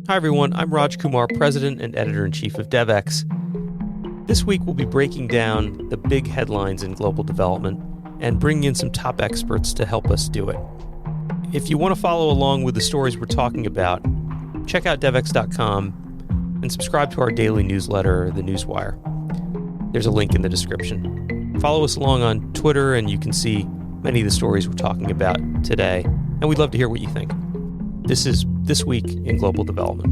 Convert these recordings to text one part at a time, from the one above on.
Hi everyone, I'm Raj Kumar, President and Editor-in-Chief of DevX. This week we'll be breaking down the big headlines in global development and bringing in some top experts to help us do it. If you want to follow along with the stories we're talking about, check out devx.com and subscribe to our daily newsletter, The Newswire. There's a link in the description. Follow us along on Twitter and you can see many of the stories we're talking about today, and we'd love to hear what you think. This is This Week in Global Development.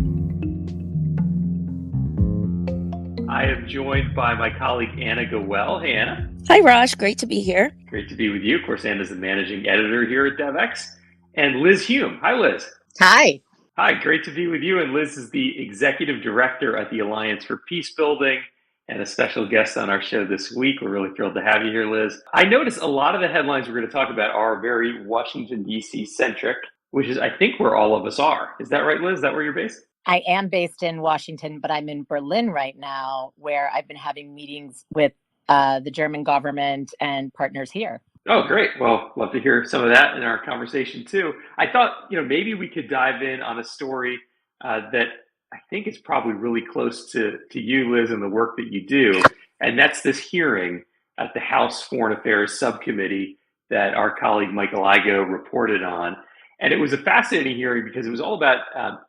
I am joined by my colleague Anna Gowell. Hey, Anna. Hi, Raj. Great to be here. Great to be with you. Of course, Anna's the managing editor here at DevX. And Liz Hume. Hi, Liz. Hi. Hi, great to be with you. And Liz is the executive director at the Alliance for Peace Building and a special guest on our show this week. We're really thrilled to have you here, Liz. I noticed a lot of the headlines we're going to talk about are very Washington, D.C. centric, which is, I think, where all of us are. Is that right, Liz? Is that where you're based? I am based in Washington, but I'm in Berlin right now, where I've been having meetings with the German government and partners here. Oh, great. Well, love to hear some of that in our conversation, too. I thought, maybe we could dive in on a story that I think is probably really close to you, Liz, and the work that you do. And that's this hearing at the House Foreign Affairs Subcommittee that our colleague Michael Igo reported on. And it was a fascinating hearing because it was all about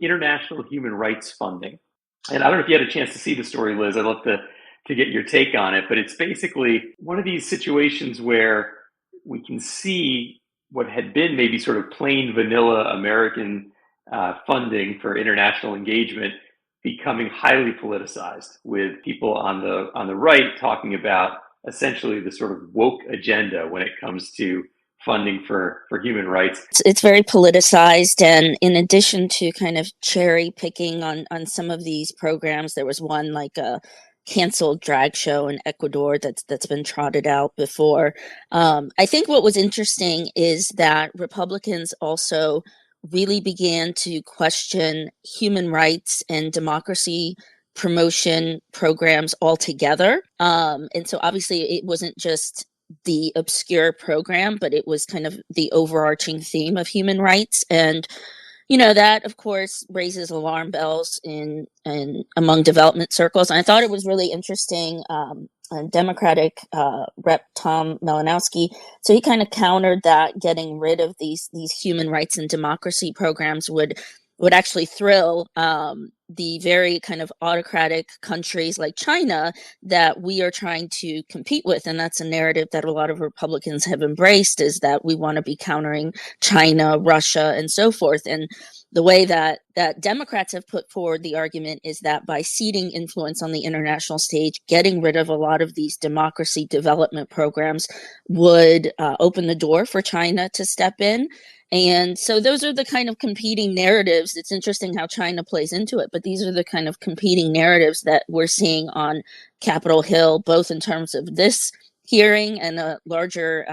international human rights funding. And I don't know if you had a chance to see the story, Liz. I'd love to get your take on it. But it's basically one of these situations where we can see what had been maybe sort of plain vanilla American funding for international engagement becoming highly politicized, with people on the right talking about essentially the sort of woke agenda when it comes to funding for human rights. It's very politicized, and in addition to kind of cherry picking on some of these programs, there was one like a canceled drag show in Ecuador that's been trotted out before. I think what was interesting is that Republicans also really began to question human rights and democracy promotion programs altogether. And so obviously it wasn't just the obscure program, but it was kind of the overarching theme of human rights. And that, of course, raises alarm bells in among development circles. And I thought it was really interesting. Democratic Rep. Tom Malinowski, so he kind of countered that getting rid of these human rights and democracy programs would actually thrill the very kind of autocratic countries like China that we are trying to compete with. And that's a narrative that a lot of Republicans have embraced, is that we want to be countering China, Russia, and so forth. And the way that Democrats have put forward the argument is that by ceding influence on the international stage, getting rid of a lot of these democracy development programs would open the door for China to step in. And so those are the kind of competing narratives. It's interesting how China plays into it, but these are the kind of competing narratives that we're seeing on Capitol Hill, both in terms of this hearing and a larger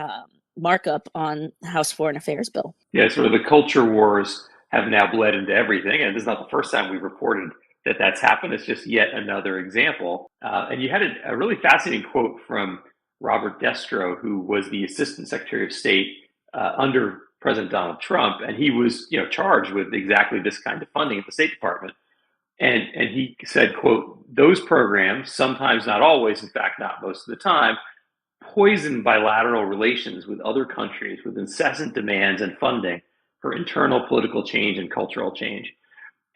markup on the House Foreign Affairs bill. Yeah, sort of the culture wars have now bled into everything. And this is not the first time we've reported that that's happened. It's just yet another example. And you had a really fascinating quote from Robert Destro, who was the Assistant Secretary of State under President Donald Trump, and he was, charged with exactly this kind of funding at the State Department. And he said, quote, "Those programs, sometimes, not always, in fact, not most of the time, poison bilateral relations with other countries with incessant demands and funding for internal political change and cultural change."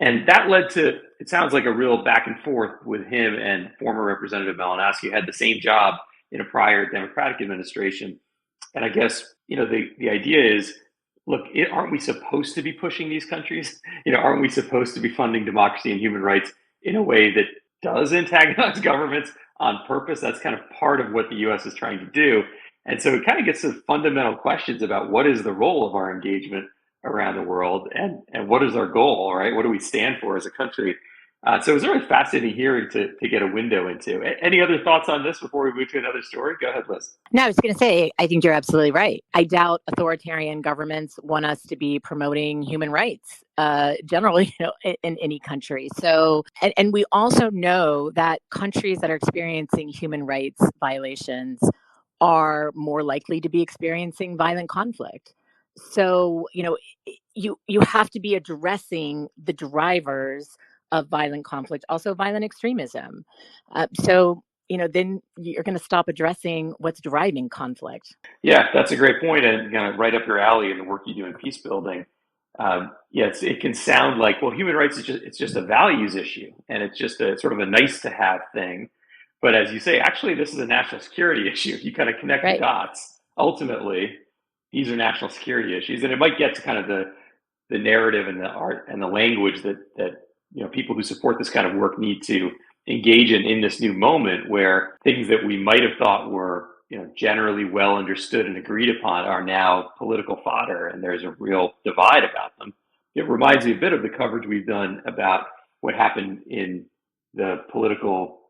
And that led to, it sounds like, a real back and forth with him and former Representative Malinowski, who had the same job in a prior Democratic administration. And I guess, the idea is, look, aren't we supposed to be pushing these countries? Aren't we supposed to be funding democracy and human rights in a way that does antagonize governments on purpose? That's kind of part of what the U.S. is trying to do. And so it kind of gets to fundamental questions about what is the role of our engagement around the world and what is our goal, right? What do we stand for as a country? So it was a really fascinating hearing to get a window into. Any other thoughts on this before we move to another story? Go ahead, Liz. No, I was going to say, I think you're absolutely right. I doubt authoritarian governments want us to be promoting human rights generally, in any country. So, and we also know that countries that are experiencing human rights violations are more likely to be experiencing violent conflict. So, you have to be addressing the drivers of violent conflict, also violent extremism. So then you're going to stop addressing what's driving conflict. Yeah, that's a great point, and kind of right up your alley in the work you do in peace building. Yes, it can sound like, well, human rights is just a values issue, and it's just a sort of a nice to have thing. But as you say, actually, this is a national security issue. If you kind of connect the dots, ultimately, these are national security issues, and it might get to kind of the narrative and the art and the language that people who support this kind of work need to engage in this new moment, where things that we might have thought were generally well understood and agreed upon are now political fodder, and there's a real divide about them. It reminds me a bit of the coverage we've done about what happened in the political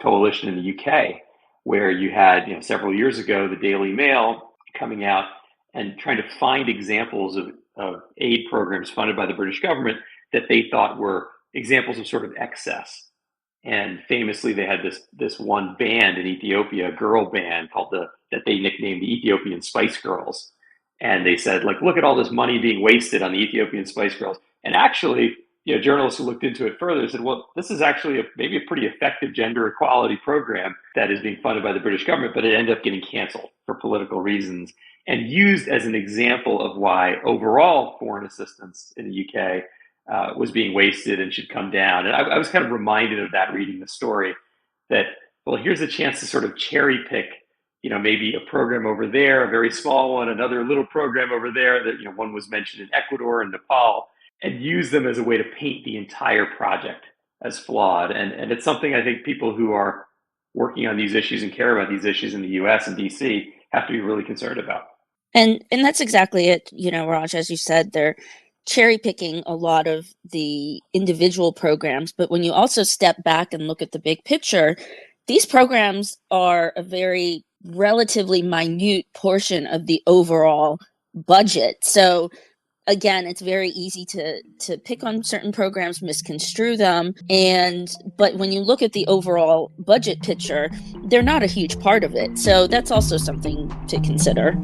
coalition in the UK, where you had several years ago the Daily Mail coming out and trying to find examples of aid programs funded by the British government that they thought were examples of sort of excess. And famously, they had this one band in Ethiopia, a girl band that they nicknamed the Ethiopian Spice Girls. And they said, like, look at all this money being wasted on the Ethiopian Spice Girls. And actually, journalists who looked into it further said, well, this is actually maybe a pretty effective gender equality program that is being funded by the British government, but it ended up getting canceled for political reasons and used as an example of why overall foreign assistance in the UK was being wasted and should come down. And I was kind of reminded of that reading the story, that, well, here's a chance to sort of cherry pick, maybe a program over there, a very small one, another little program over there that, one was mentioned in Ecuador and Nepal, and use them as a way to paint the entire project as flawed. And it's something I think people who are working on these issues and care about these issues in the US and DC have to be really concerned about. And that's exactly it, Raj, as you said, they're cherry picking a lot of the individual programs. But when you also step back and look at the big picture, these programs are a very relatively minute portion of the overall budget. So again, it's very easy to pick on certain programs, misconstrue them. But when you look at the overall budget picture, they're not a huge part of it. So that's also something to consider.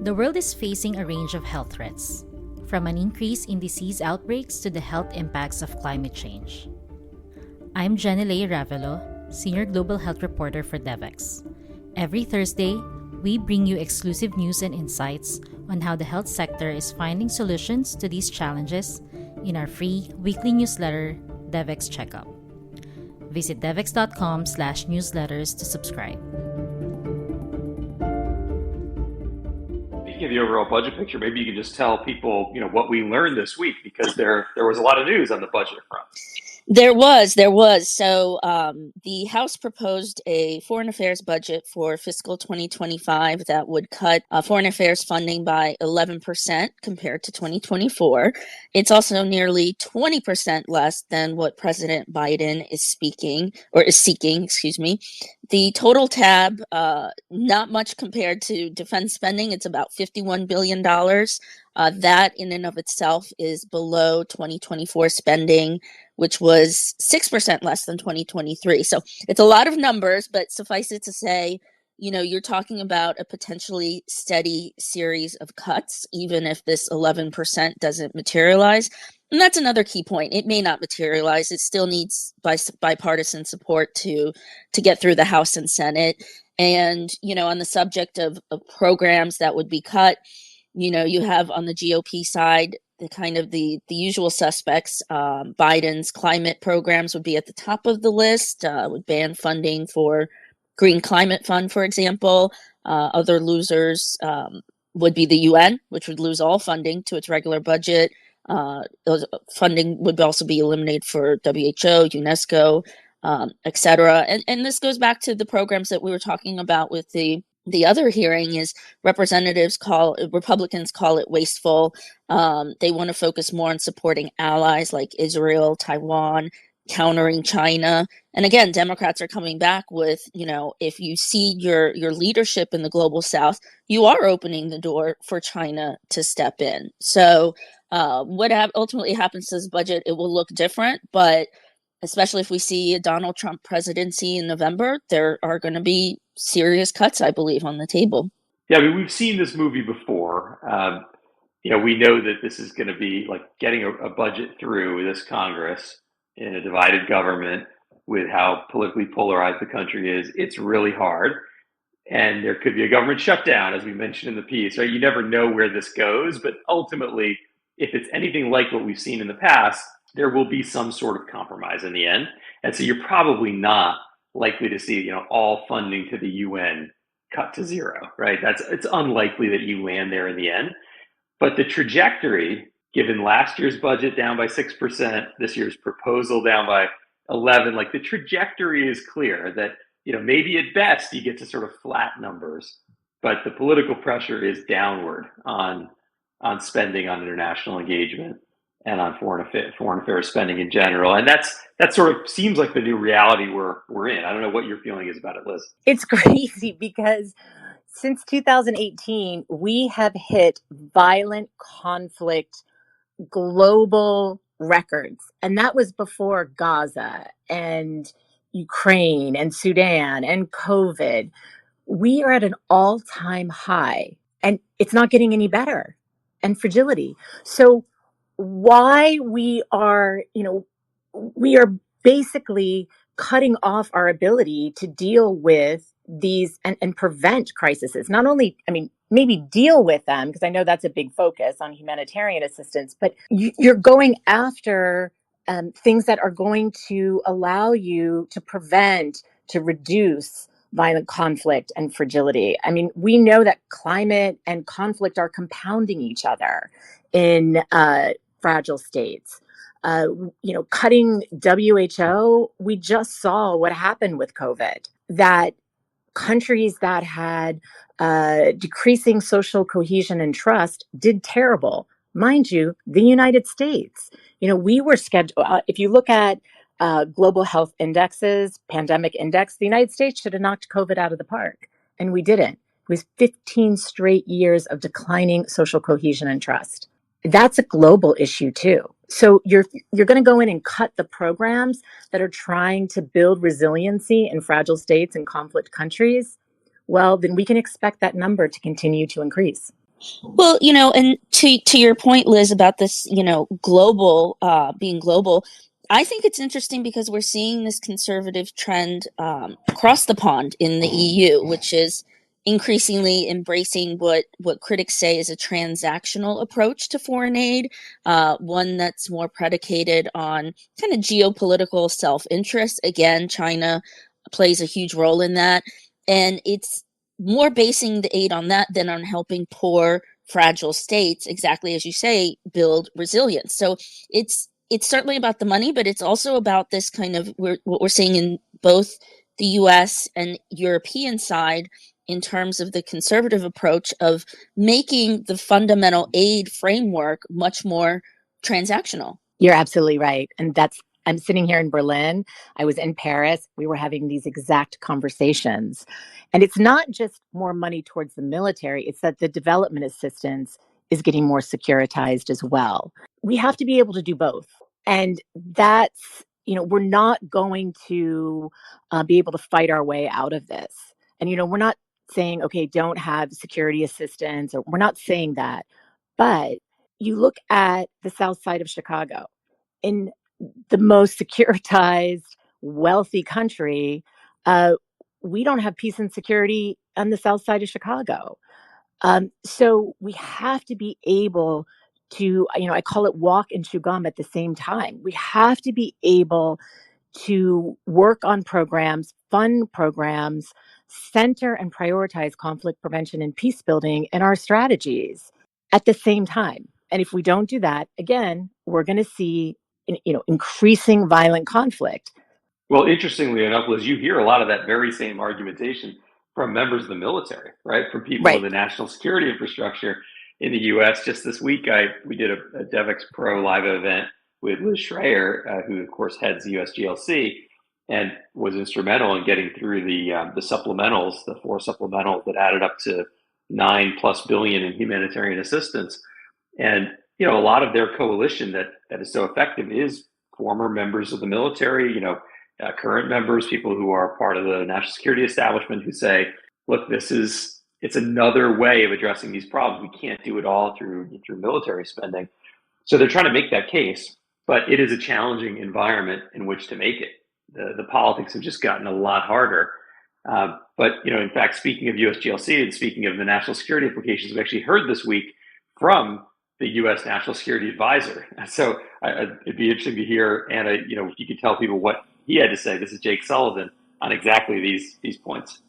The world is facing a range of health threats, from an increase in disease outbreaks to the health impacts of climate change. I'm Jenny Ravelo, Senior Global Health Reporter for Devex. Every Thursday, we bring you exclusive news and insights on how the health sector is finding solutions to these challenges in our free weekly newsletter, Devex Checkup. Visit devex.com/newsletters to subscribe. Speaking of the overall budget picture, maybe you can just tell people, what we learned this week, because there was a lot of news on the budget front. There was. So the House proposed a foreign affairs budget for fiscal 2025 that would cut foreign affairs funding by 11% compared to 2024. It's also nearly 20% less than what President Biden is seeking. The total tab, not much compared to defense spending. It's about $51 billion. That in and of itself is below 2024 spending, which was 6% less than 2023. So it's a lot of numbers, but suffice it to say, you're talking about a potentially steady series of cuts, even if this 11% doesn't materialize. And that's another key point. It may not materialize. It still needs bipartisan support to get through the House and Senate. And, on the subject of programs that would be cut, you have on the GOP side, the usual suspects. Biden's climate programs would be at the top of the list, would ban funding for Green Climate Fund, for example. Other losers would be the UN, which would lose all funding to its regular budget. Funding would also be eliminated for WHO, UNESCO, etc. And this goes back to the programs that we were talking about with the other hearing. Is Republicans call it wasteful. They want to focus more on supporting allies like Israel, Taiwan, countering China. And again, Democrats are coming back with, if you cede your leadership in the global South, you are opening the door for China to step in. So what ultimately happens to this budget, it will look different, but especially if we see a Donald Trump presidency in November, there are going to be serious cuts, I believe, on the table. Yeah, I mean, we've seen this movie before. We know that this is going to be like getting a budget through this Congress in a divided government with how politically polarized the country is. It's really hard. And there could be a government shutdown, as we mentioned in the piece, right? You never know where this goes, but ultimately, if it's anything like what we've seen in the past, there will be some sort of compromise in the end. And so you're probably not likely to see, all funding to the UN cut to zero, right? It's unlikely that you land there in the end. But the trajectory, given last year's budget down by 6%, this year's proposal down by 11, like the trajectory is clear that, maybe at best you get to sort of flat numbers, but the political pressure is downward on spending on international engagement and on foreign affairs spending in general. And that sort of seems like the new reality we're in. I don't know what your feeling is about it, Liz. It's crazy because since 2018, we have hit violent conflict global records. And that was before Gaza and Ukraine and Sudan and COVID. We are at an all-time high, and it's not getting any better, and fragility. So why we are basically cutting off our ability to deal with these and prevent crises. Not only, maybe deal with them, because I know that's a big focus on humanitarian assistance, but you're going after things that are going to allow you to prevent, to reduce violent conflict and fragility. I mean, we know that climate and conflict are compounding each other in fragile states. Cutting WHO, we just saw what happened with COVID, that countries that had decreasing social cohesion and trust did terrible. Mind you, the United States, we were scheduled, if you look at global health indexes, pandemic index, the United States should have knocked COVID out of the park, and we didn't. It was 15 straight years of declining social cohesion and trust. That's a global issue too. So you're going to go in and cut the programs that are trying to build resiliency in fragile states and conflict countries. Well, then we can expect that number to continue to increase. Well, and to your point, Liz, about this, global, being global, I think it's interesting because we're seeing this conservative trend across the pond in the EU, which is increasingly embracing what critics say is a transactional approach to foreign aid, one that's more predicated on kind of geopolitical self-interest. Again, China plays a huge role in that. And it's more basing the aid on that than on helping poor, fragile states, exactly as you say, build resilience. So it's certainly about the money, but it's also about this kind of what we're seeing in both the US and European side in terms of the conservative approach of making the fundamental aid framework much more transactional. You're absolutely right. And I'm sitting here in Berlin. I was in Paris. We were having these exact conversations. And it's not just more money towards the military, it's that the development assistance is getting more securitized as well. We have to be able to do both. And that's, we're not going to be able to fight our way out of this. And, we're not saying, okay, don't have security assistance, or we're not saying that. But you look at the south side of Chicago, in the most securitized, wealthy country, we don't have peace and security on the south side of Chicago. So we have to be able to, I call it walk and chew gum at the same time. We have to be able to work on programs, fund programs, center and prioritize conflict prevention and peace building in our strategies at the same time. And if we don't do that, again, we're going to see, increasing violent conflict. Well, interestingly enough, Liz, you hear a lot of that very same argumentation from members of the military, right? From people in the national security infrastructure in the U.S. Just this week, we did a DevEx Pro live event with Liz Schreier, who of course heads the USGLC, and was instrumental in getting through the supplementals, the 4 supplementals that added up to $9+ billion in humanitarian assistance. And a lot of their coalition that is so effective is former members of the military, current members, people who are part of the national security establishment, who say, look, it's another way of addressing these problems. We can't do it all through military spending. So they're trying to make that case, but it is a challenging environment in which to make it. The politics have just gotten a lot harder. But in fact, speaking of USGLC and speaking of the national security implications, we actually heard this week from the U.S. National Security Advisor. So it'd be interesting to hear, Anna, if you could tell people what he had to say. This is Jake Sullivan on exactly these points.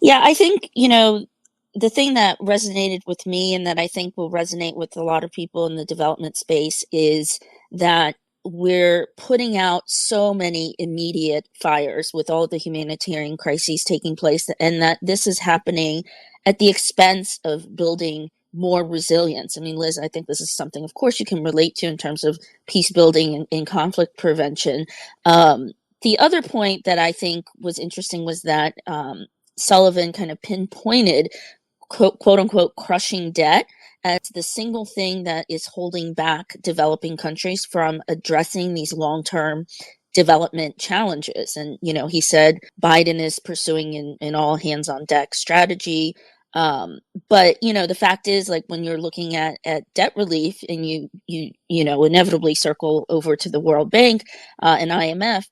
Yeah, I think, the thing that resonated with me and that I think will resonate with a lot of people in the development space is that we're putting out so many immediate fires with all the humanitarian crises taking place, and that this is happening at the expense of building more resilience. I mean, Liz, I think this is something, of course, you can relate to in terms of peace building and conflict prevention. The other point that I think was interesting was that Sullivan kind of pinpointed quote unquote crushing debt as the single thing that is holding back developing countries from addressing these long-term development challenges. And, he said Biden is pursuing an all hands on deck strategy. But, the fact is, like, when you're looking at debt relief and you inevitably circle over to the World Bank and IMF,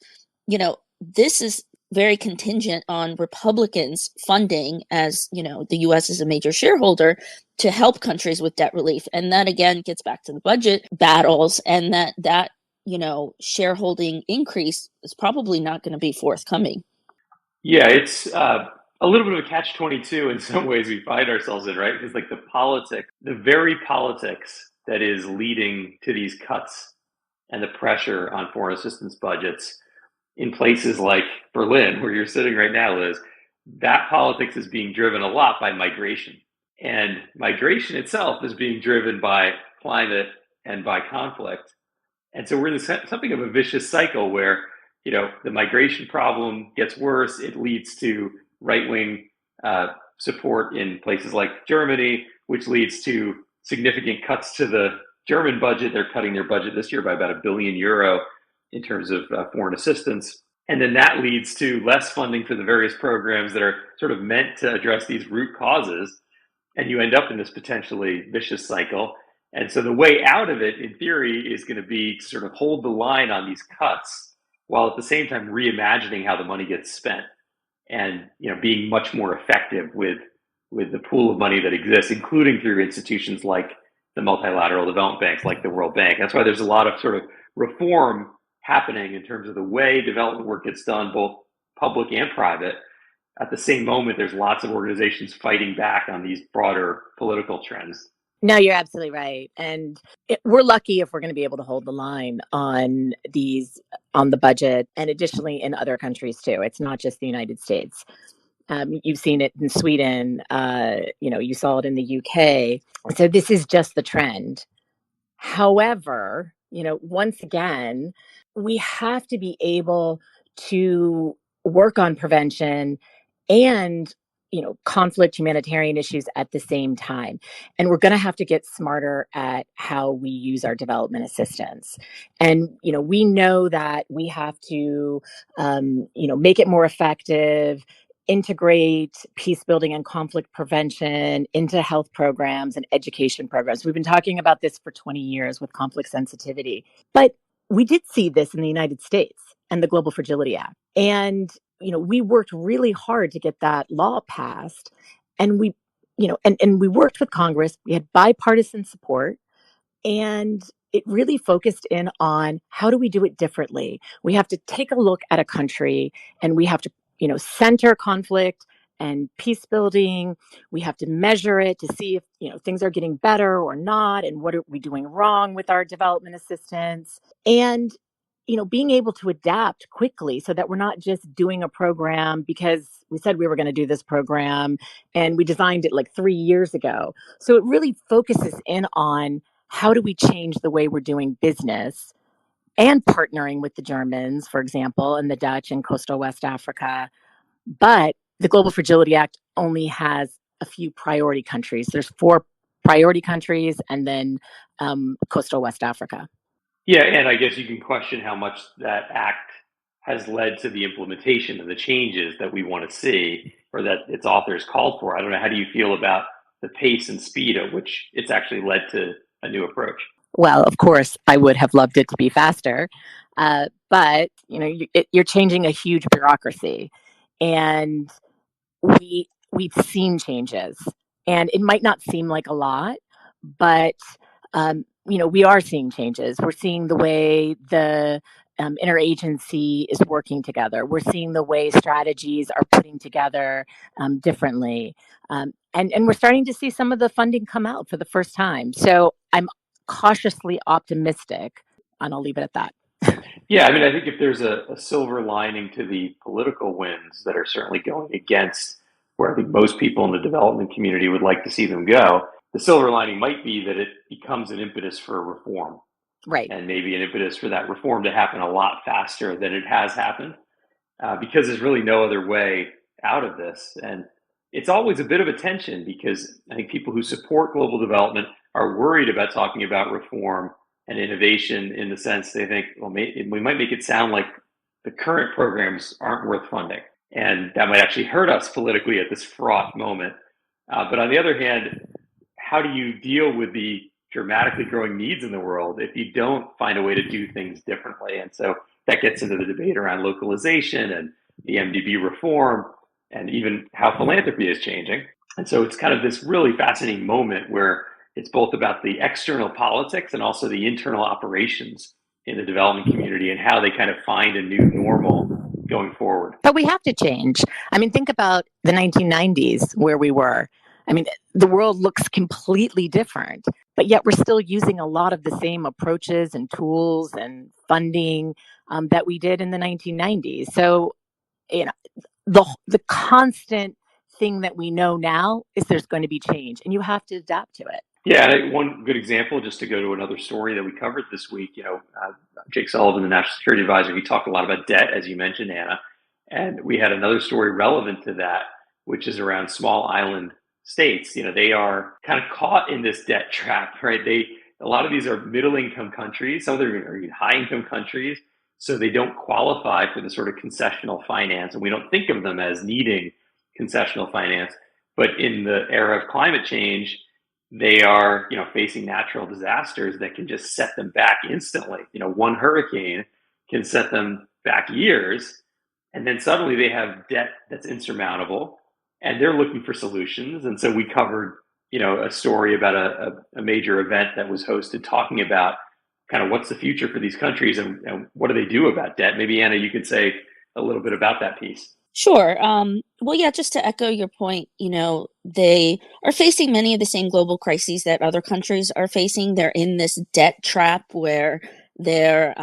this is very contingent on Republicans funding, as the U.S. is a major shareholder, to help countries with debt relief. And that again gets back to the budget battles, and that shareholding increase is probably not going to be forthcoming. Yeah, it's a little bit of a catch-22 in some ways we find ourselves in, right? Because like the very politics that is leading to these cuts and the pressure on foreign assistance budgets in places like Berlin, where you're sitting right now, Liz, that politics is being driven a lot by migration. And migration itself is being driven by climate and by conflict. And so we're in something of a vicious cycle where, the migration problem gets worse. It leads to right-wing support in places like Germany, which leads to significant cuts to the German budget. They're cutting their budget this year by about €1 billion in terms of foreign assistance. And then that leads to less funding for the various programs that are sort of meant to address these root causes. And you end up in this potentially vicious cycle. And so the way out of it, in theory, is going to be to sort of hold the line on these cuts while at the same time reimagining how the money gets spent and being much more effective with the pool of money that exists, including through institutions like the multilateral development banks, like the World Bank. That's why there's a lot of sort of reform happening in terms of the way development work gets done, both public and private. At the same moment, there's lots of organizations fighting back on these broader political trends. No, you're absolutely right. And we're lucky if we're going to be able to hold the line on the budget, and additionally in other countries too. It's not just the United States. You've seen it in Sweden. You saw it in the UK. So this is just the trend. However, once again, we have to be able to work on prevention and conflict humanitarian issues at the same time. And we're going to have to get smarter at how we use our development assistance. And, we know that we have to, make it more effective, integrate peace building and conflict prevention into health programs and education programs. We've been talking about this for 20 years with conflict sensitivity. But we did see this in the United States and the Global Fragility Act. And we worked really hard to get that law passed, and we worked with Congress. We had bipartisan support, and it really focused in on how do we do it differently. We have to take a look at a country, and we have to, center conflict and peace building. We have to measure it to see if, things are getting better or not, and what are we doing wrong with our development assistance. And being able to adapt quickly so that we're not just doing a program because we said we were going to do this program and we designed it like 3 years ago. So it really focuses in on how do we change the way we're doing business and partnering with the Germans, for example, and the Dutch in coastal West Africa. But the Global Fragility Act only has a few priority countries. There's 4 priority countries and then coastal West Africa. Yeah, and I guess you can question how much that act has led to the implementation of the changes that we want to see or that its authors called for. I don't know. How do you feel about the pace and speed at which it's actually led to a new approach? Well, of course, I would have loved it to be faster, but you're changing a huge bureaucracy, and we've seen changes, and it might not seem like a lot, but we are seeing changes. We're seeing the way the interagency is working together. We're seeing the way strategies are putting together differently, and we're starting to see some of the funding come out for the first time. So I'm cautiously optimistic, and I'll leave it at that. Yeah, I mean, I think if there's a silver lining to the political winds that are certainly going against where I think most people in the development community would like to see them go, the silver lining might be that it becomes an impetus for reform. Right. And maybe an impetus for that reform to happen a lot faster than it has happened, because there's really no other way out of this. And it's always a bit of a tension because I think people who support global development are worried about talking about reform and innovation in the sense they think, well, we might make it sound like the current programs aren't worth funding. And that might actually hurt us politically at this fraught moment. But on the other hand, how do you deal with the dramatically growing needs in the world if you don't find a way to do things differently? And so that gets into the debate around localization and the MDB reform and even how philanthropy is changing. And so it's kind of this really fascinating moment where it's both about the external politics and also the internal operations in the development community and how they kind of find a new normal going forward. But we have to change. I mean, think about the 1990s where we were. I mean, the world looks completely different, but yet we're still using a lot of the same approaches and tools and funding that we did in the 1990s. So, the constant thing that we know now is there's going to be change, and you have to adapt to it. Yeah, and one good example, just to go to another story that we covered this week, Jake Sullivan, the National Security Advisor, he talked a lot about debt, as you mentioned, Anna, and we had another story relevant to that, which is around small island states. They are kind of caught in this debt trap, right? A lot of these are middle-income countries, some of them are high-income countries, so they don't qualify for the sort of concessional finance, and we don't think of them as needing concessional finance. But in the era of climate change, they are, facing natural disasters that can just set them back instantly. One hurricane can set them back years, and then suddenly they have debt that's insurmountable, and they're looking for solutions. And so we covered, a story about a major event that was hosted talking about kind of what's the future for these countries and what do they do about debt. Maybe, Anna, you could say a little bit about that piece. Sure. Well, yeah, just to echo your point, they are facing many of the same global crises that other countries are facing. They're in this debt trap where their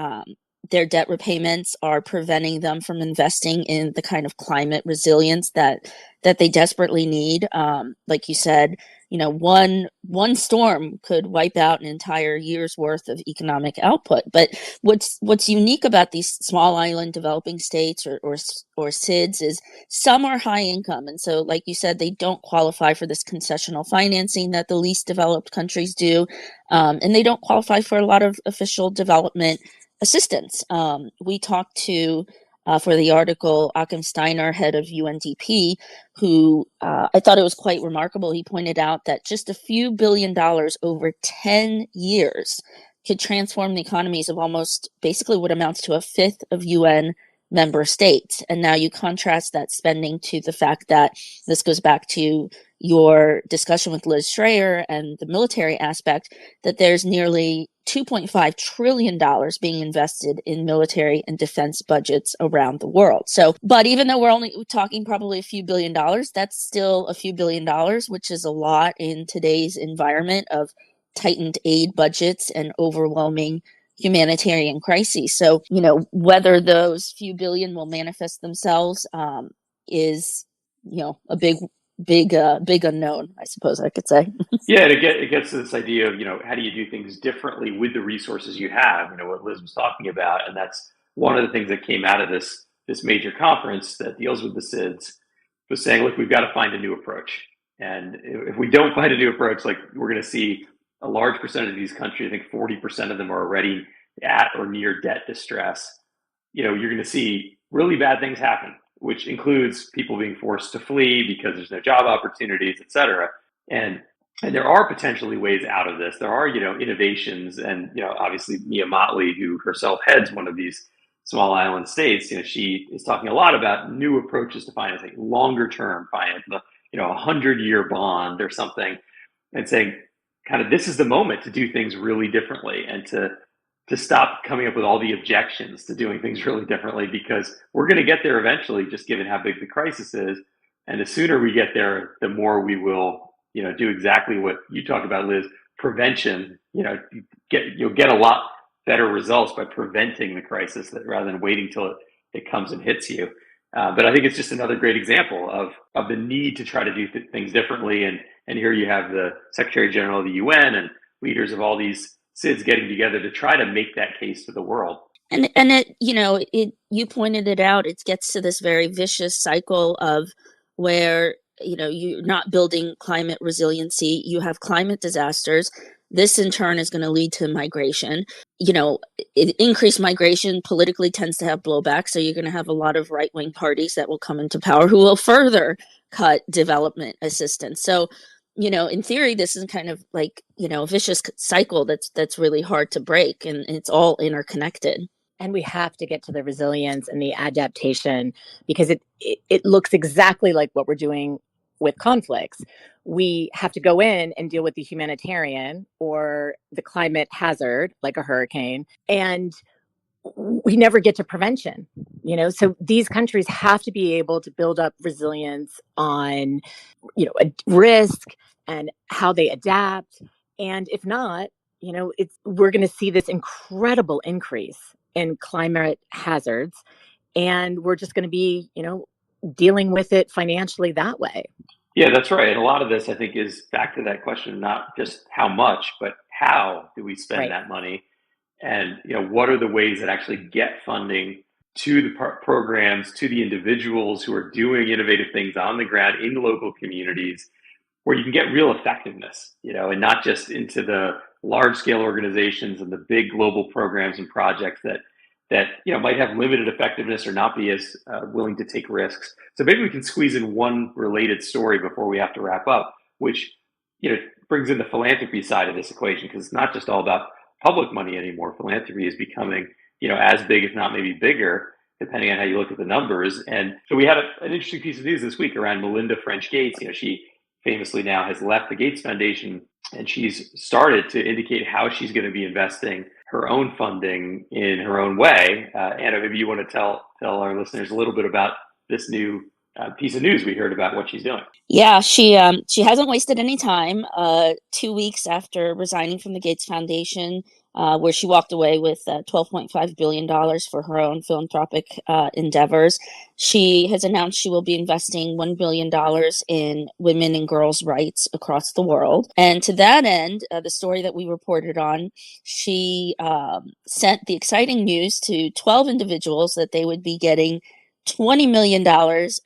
debt repayments are preventing them from investing in the kind of climate resilience that they desperately need. Like you said, one storm could wipe out an entire year's worth of economic output. But what's unique about these small island developing states or SIDS is some are high income, and so, like you said, they don't qualify for this concessional financing that the least developed countries do, and they don't qualify for a lot of official development assistance. We talked to, for the article, Achim Steiner, head of UNDP, who I thought it was quite remarkable. He pointed out that just a few $billion over 10 years could transform the economies of almost basically what amounts to a fifth of UN member states. And now you contrast that spending to the fact that this goes back to your discussion with Liz Schreier and the military aspect, that there's nearly $2.5 trillion being invested in military and defense budgets around the world. So, but even though we're only talking probably a few $1 billion, that's still a few $1 billion, which is a lot in today's environment of tightened aid budgets and overwhelming humanitarian crises. So, whether those few billion will manifest themselves is, a big unknown, I suppose I could say. Yeah, and it gets to this idea of, how do you do things differently with the resources you have, what Liz was talking about. And that's one of the things that came out of this major conference that deals with the SIDS, was saying, look, we've got to find a new approach. And if we don't find a new approach, like we're going to see a large percentage of these countries, I think 40% of them are already at or near debt distress. you're going to see really bad things happen, which includes people being forced to flee because there's no job opportunities, et cetera. And there are potentially ways out of this. There are, innovations, and obviously Mia Motley, who herself heads one of these small island states, she is talking a lot about new approaches to financing, longer term finance, 100-year bond or something, and saying, kind of, this is the moment to do things really differently and to stop coming up with all the objections to doing things really differently, because we're going to get there eventually, just given how big the crisis is. And the sooner we get there, the more we will, do exactly what you talked about, Liz, prevention. You'll get a lot better results by preventing the crisis rather than waiting till it comes and hits you. But I think it's just another great example of the need to try to do things differently. And here you have the Secretary General of the UN and leaders of all these SIDS getting together to try to make that case to the world. And it, you pointed it out, it gets to this very vicious cycle of where, you're not building climate resiliency, you have climate disasters. This in turn is going to lead to migration. Increased migration politically tends to have blowback. So you're going to have a lot of right-wing parties that will come into power who will further cut development assistance. So, in theory, this is kind of like, a vicious cycle that's really hard to break, and it's all interconnected. And we have to get to the resilience and the adaptation, because it looks exactly like what we're doing with conflicts. We have to go in and deal with the humanitarian or the climate hazard, like a hurricane, and we never get to prevention. So these countries have to be able to build up resilience on, a risk and how they adapt. And if not, we're going to see this incredible increase in climate hazards, and we're just going to be, dealing with it financially that way. Yeah, that's right. And a lot of this, I think, is back to that question, not just how much, but how do we spend that money? And, what are the ways that actually get funding to the programs, to the individuals who are doing innovative things on the ground in local communities, where you can get real effectiveness, and not just into the large scale organizations and the big global programs and projects that might have limited effectiveness or not be as willing to take risks. So maybe we can squeeze in one related story before we have to wrap up, which brings in the philanthropy side of this equation, because it's not just all about public money anymore. Philanthropy is becoming as big, if not maybe bigger, depending on how you look at the numbers. And so we had an interesting piece of news this week around Melinda French Gates. She famously now has left the Gates Foundation, and she's started to indicate how she's going to be investing her own funding in her own way. Anna, maybe you want to tell our listeners a little bit about this new piece of news we heard about what she's doing. Yeah, she hasn't wasted any time. 2 weeks after resigning from the Gates Foundation, where she walked away with $12.5 billion for her own philanthropic endeavors, she has announced she will be investing $1 billion in women and girls' rights across the world. And to that end, the story that we reported on, she sent the exciting news to 12 individuals that they would be getting $20 million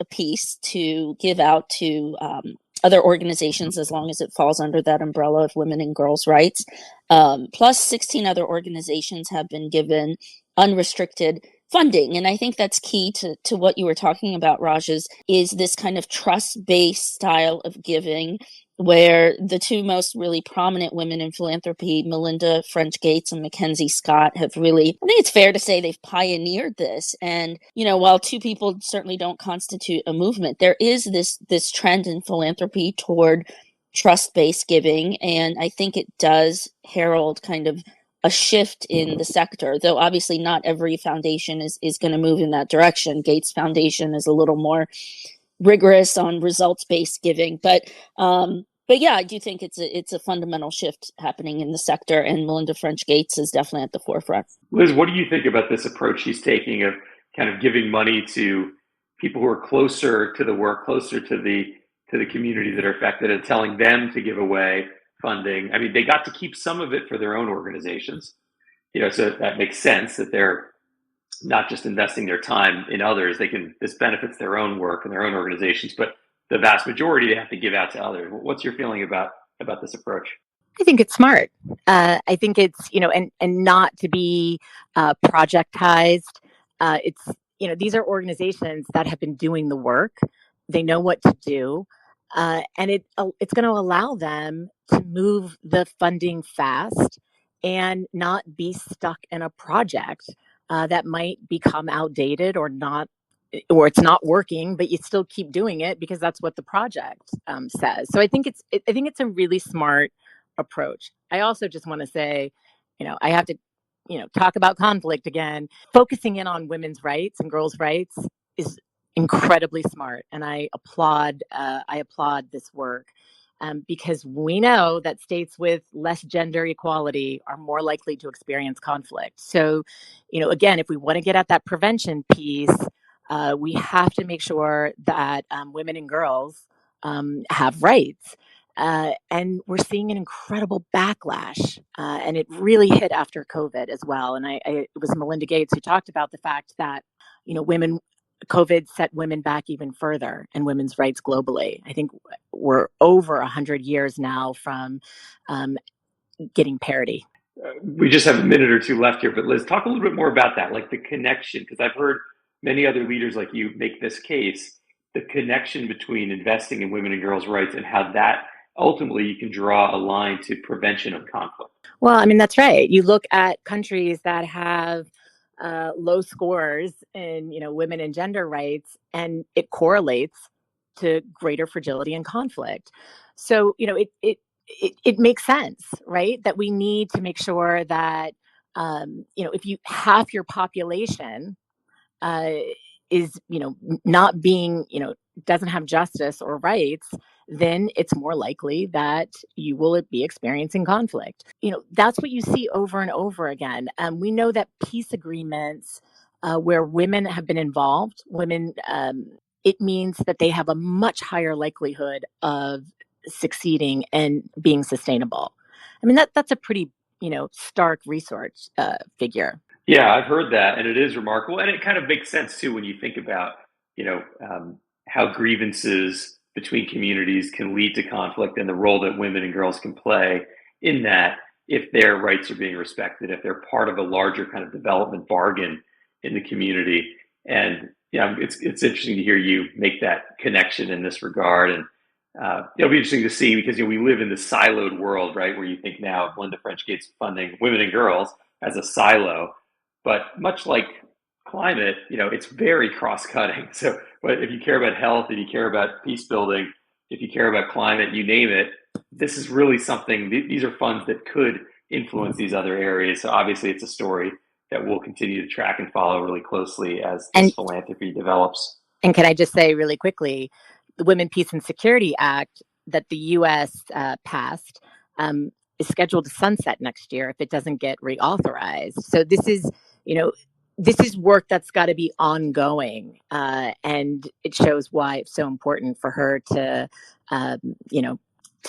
apiece to give out to other organizations, as long as it falls under that umbrella of women and girls' rights. Plus 16 other organizations have been given unrestricted funding. And I think that's key to what you were talking about, Raj, is this kind of trust-based style of giving, where the two most really prominent women in philanthropy, Melinda French Gates and Mackenzie Scott, have really, I think it's fair to say, they've pioneered this. And, while two people certainly don't constitute a movement, there is this trend in philanthropy toward trust-based giving. And I think it does herald kind of a shift in the sector, though obviously not every foundation is going to move in that direction. Gates Foundation is a little more rigorous on results-based giving, but yeah, I do think it's a fundamental shift happening in the sector, and Melinda French Gates is definitely at the forefront. Liz, what do you think about this approach she's taking of kind of giving money to people who are closer to the work, closer to the communities that are affected, and telling them to give away funding? I mean, they got to keep some of it for their own organizations, so that makes sense that they're not just investing their time in others. This benefits their own work and their own organizations, but the vast majority they have to give out to others. What's your feeling about this approach? I think it's smart. I think it's, and not to be projectized. these are organizations that have been doing the work. They know what to do. And it's going to allow them to move the funding fast and not be stuck in a project that might become outdated or it's not working, but you still keep doing it because that's what the project says. So I think it's a really smart approach. I also just want to say, I have to, talk about conflict again. Focusing in on women's rights and girls' rights is incredibly smart, and I applaud this work because we know that states with less gender equality are more likely to experience conflict. So, again, if we want to get at that prevention piece, we have to make sure that women and girls have rights. And we're seeing an incredible backlash, and it really hit after COVID as well. And it was Melinda Gates who talked about the fact that, COVID set women back even further and women's rights globally. I think we're over 100 years now from getting parity. We just have a minute or two left here, but Liz, talk a little bit more about that, like the connection, because I've heard many other leaders like you make this case, the connection between investing in women and girls' rights and how that ultimately you can draw a line to prevention of conflict. Well, I mean, that's right. You look at countries that have low scores in, women and gender rights, and it correlates to greater fragility and conflict. So, it makes sense, right? That we need to make sure that, if half your population is, not being, doesn't have justice or rights, then it's more likely that you will be experiencing conflict. That's what you see over and over again. We know that peace agreements where women have been involved, it means that they have a much higher likelihood of succeeding and being sustainable. I mean, that's a pretty, stark research figure. Yeah, I've heard that, and it is remarkable, and it kind of makes sense too when you think about, how grievances between communities can lead to conflict and the role that women and girls can play in that if their rights are being respected, if they're part of a larger kind of development bargain in the community. And it's interesting to hear you make that connection in this regard. And it'll be interesting to see because we live in this siloed world, right, where you think now of Linda French Gates funding women and girls as a silo, but much like climate, it's very cross-cutting. So, but if you care about health, if you care about peace building, if you care about climate, you name it, this is really something, these are funds that could influence these other areas. So obviously it's a story that we'll continue to track and follow really closely as this philanthropy develops. And can I just say really quickly, the Women, Peace and Security Act that the U.S. passed is scheduled to sunset next year if it doesn't get reauthorized. So this is, this is work that's got to be ongoing, and it shows why it's so important for her to, to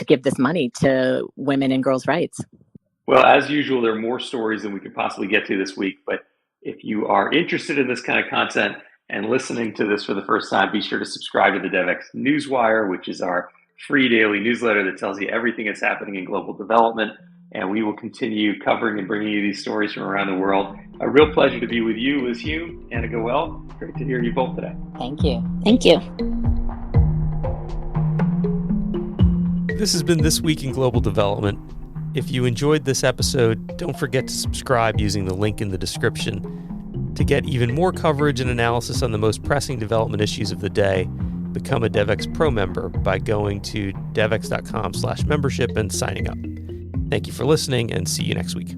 give this money to women and girls' rights. Well, as usual, there are more stories than we could possibly get to this week, but if you are interested in this kind of content and listening to this for the first time, be sure to subscribe to the DevX Newswire, which is our free daily newsletter that tells you everything that's happening in global development. And we will continue covering and bringing you these stories from around the world. A real pleasure to be with you, Liz Hume, Anna Goel. Great to hear you both today. Thank you. Thank you. This has been This Week in Global Development. If you enjoyed this episode, don't forget to subscribe using the link in the description. To get even more coverage and analysis on the most pressing development issues of the day, become a DevX Pro member by going to devx.com/membership and signing up. Thank you for listening, and see you next week.